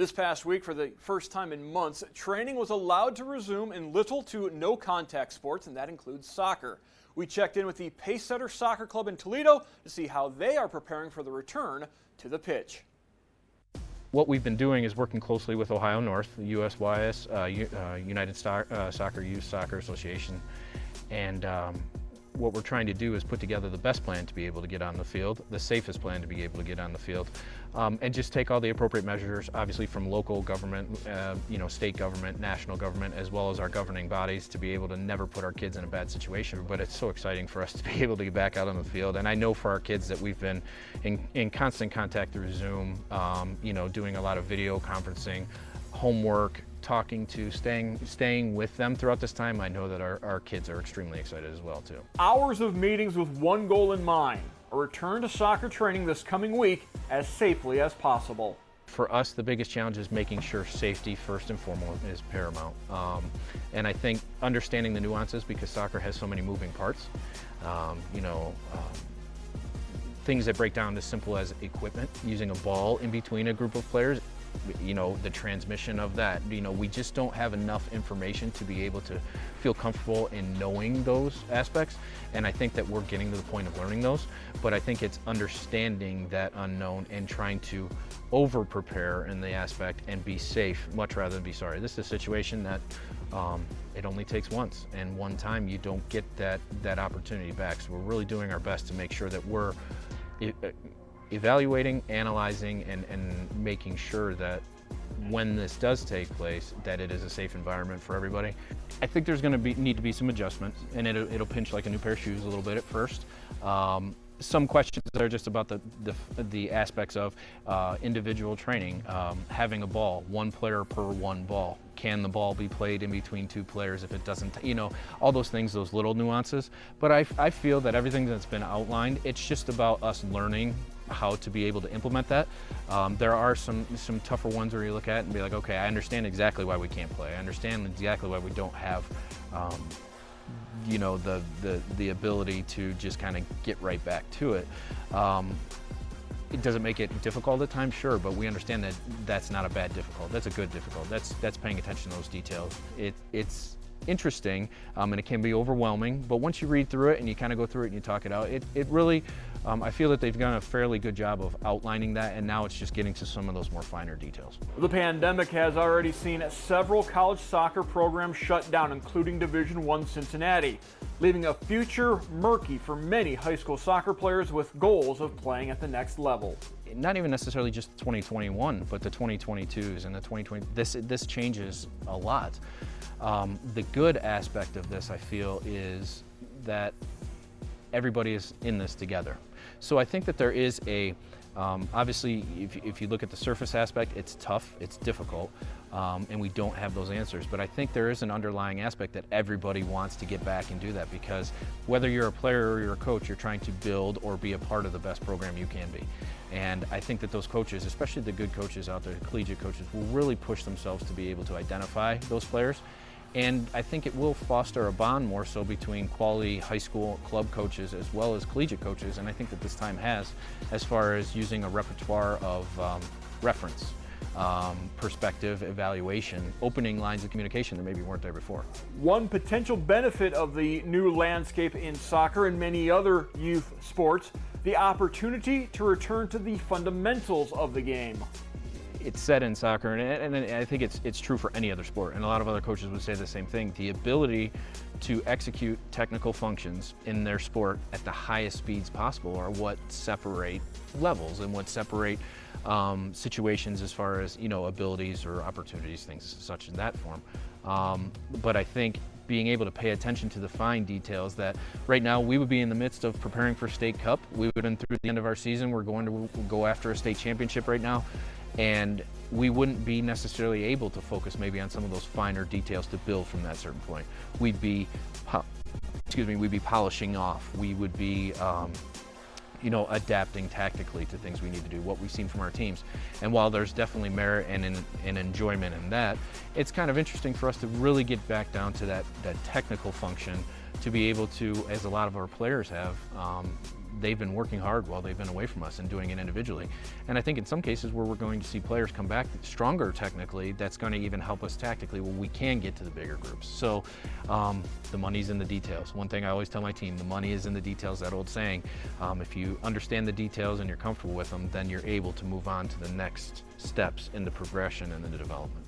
This past week, for the first time in months, training was allowed to resume in little to no contact sports, and that includes soccer. We checked in with the Pacesetter Soccer Club in Toledo to see how they are preparing for the return to the pitch. What we've been doing is working closely with Ohio North, the USYS, United Soccer Youth Soccer Association, and what we're trying to do is put together the best plan to be able to get on the field, the safest plan to be able to get on the field, and just take all the appropriate measures, obviously from local government, state government, national government, as well as our governing bodies, to be able to never put our kids in a bad situation. But it's so exciting for us to be able to get back out on the field, and I know for our kids that we've been in constant contact through Zoom, doing a lot of video conferencing, homework, talking to, staying with them throughout this time. I know that our kids are extremely excited as well too. Hours of meetings with one goal in mind: a return to soccer training this coming week as safely as possible. For us, the biggest challenge is making sure safety first and foremost is paramount. And I think understanding the nuances, because soccer has so many moving parts, things that break down as simple as equipment, using a ball in between a group of players, the transmission of that, we just don't have enough information to be able to feel comfortable in knowing those aspects. And I think that we're getting to the point of learning those, but I think it's understanding that unknown and trying to over prepare in the aspect and be safe much rather than be sorry. This is a situation that it only takes once, and one time you don't get that opportunity back. So we're really doing our best to make sure that we're evaluating, analyzing, and making sure that when this does take place, that it is a safe environment for everybody. I think there's going to need to be some adjustments, and it'll pinch like a new pair of shoes a little bit at first. Some questions that are just about the aspects of individual training, having a ball, one player per one ball. Can the ball be played in between two players if it doesn't, all those things, those little nuances. But I feel that everything that's been outlined, it's just about us learning how to be able to implement that. There are some tougher ones where you look at and be like, okay, I understand exactly why we can't play. I understand exactly why we don't have the ability to just kind of get right back to it. It doesn't make it difficult at times, sure, but we understand that that's not a bad difficult. That's a good difficult. That's paying attention to those details. It's interesting, and it can be overwhelming, but once you read through it and you kind of go through it and you talk it out, it really, I feel that they've done a fairly good job of outlining that, and now it's just getting to some of those more finer details. The pandemic has already seen several college soccer programs shut down, including Division I Cincinnati, leaving a future murky for many high school soccer players with goals of playing at the next level. Not even necessarily just 2021, but the 2022s and the 2020. This changes a lot. The good aspect of this, I feel, is that everybody is in this together. So I think that there is obviously, if you look at the surface aspect, it's tough, it's difficult, and we don't have those answers. But I think there is an underlying aspect that everybody wants to get back and do that, because whether you're a player or you're a coach, you're trying to build or be a part of the best program you can be. And I think that those coaches, especially the good coaches out there, the collegiate coaches, will really push themselves to be able to identify those players. And I think it will foster a bond more so between quality high school club coaches as well as collegiate coaches, and I think that this time has, as far as using a repertoire of reference, perspective, evaluation, opening lines of communication that maybe weren't there before. One potential benefit of the new landscape in soccer and many other youth sports, the opportunity to return to the fundamentals of the game. It's said in soccer, and I think it's true for any other sport, and a lot of other coaches would say the same thing. The ability to execute technical functions in their sport at the highest speeds possible are what separate levels and what separate situations as far as abilities or opportunities, things such in that form. But I think being able to pay attention to the fine details, that right now we would be in the midst of preparing for State Cup. We would have been through the end of our season. We're going to go after a state championship right now. And we wouldn't be necessarily able to focus maybe on some of those finer details to build from that certain point. We'd be polishing off. We would be, adapting tactically to things we need to do, what we've seen from our teams. And while there's definitely merit and enjoyment in that, it's kind of interesting for us to really get back down to that technical function, to be able to, as a lot of our players have, they've been working hard while they've been away from us and doing it individually. And I think in some cases where we're going to see players come back stronger technically, that's going to even help us tactically when we can get to the bigger groups. So the money's in the details. One thing I always tell my team, the money is in the details, that old saying. If you understand the details and you're comfortable with them, then you're able to move on to the next steps in the progression and in the development.